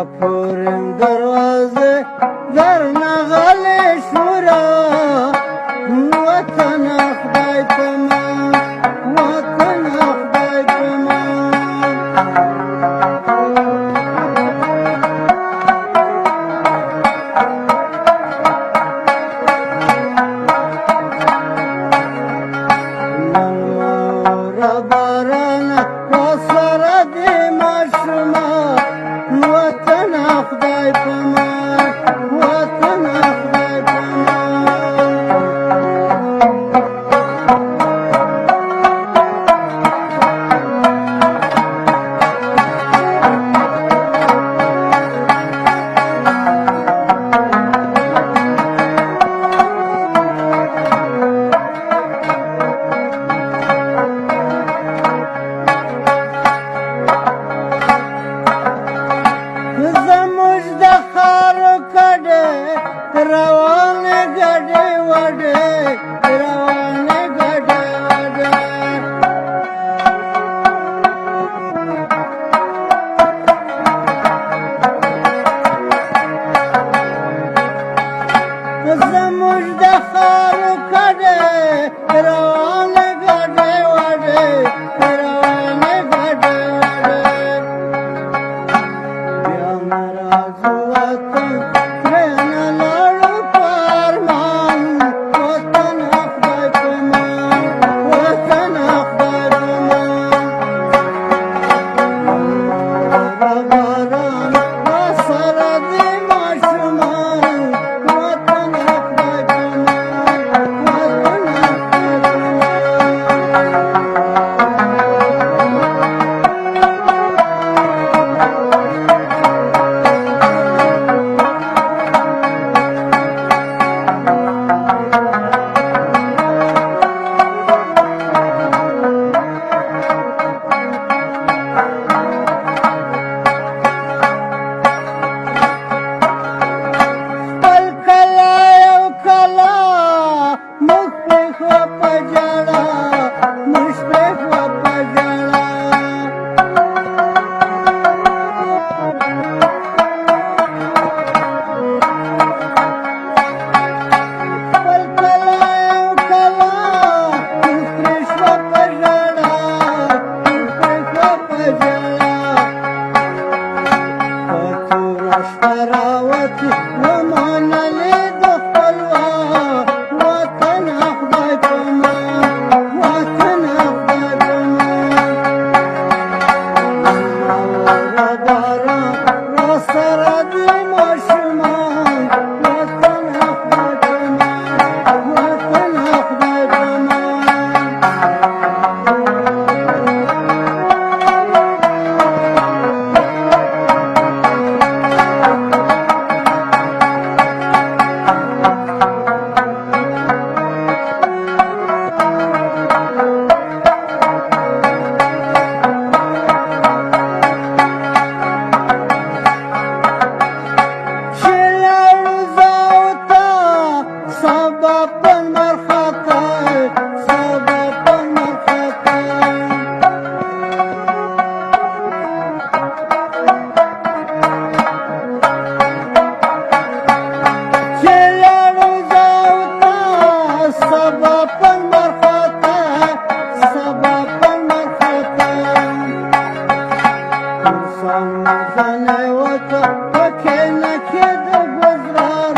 پورم دروازه در نغلی شورا وطن خدای پمان وطن خدای پمان من مورا بارانا وصر دی ماشما وطن خدای پمان وطن خدای پمان زموږ د خارو کډې روانې ګډې وډې روانې ګډې وډې زموږ د خارو کډې روانې ګډې وډې روانې ګډې وډې بیا ناراض وطن ترېنه لاړو په ارمان وطن خدای پمان وطن خدای پمان را باران راسره دی ماشومان وطن خدای پمان وطن خدای خپل کلا یو کلا موږ پرېښوه په ژړا موږ پرېښوه په ژړا خپل کلا یو کلا موږ پرېښوه په ژړا موږ پرېښوه په ژړا په توره شپه راوتې ومنلې د خپلوان وطن خدای پمان وطن خدای پمان واوره باران راسره دی ماشومان وطن خدای پمان وطن خدای پمان چې لاړو زاو ته سبا په لمر خاته سبا په لمر خاته چې لاړو زاو ته سبا په لمر خاته سبا په لمر خاته انسان مزنه وته په کینه کې د ګزار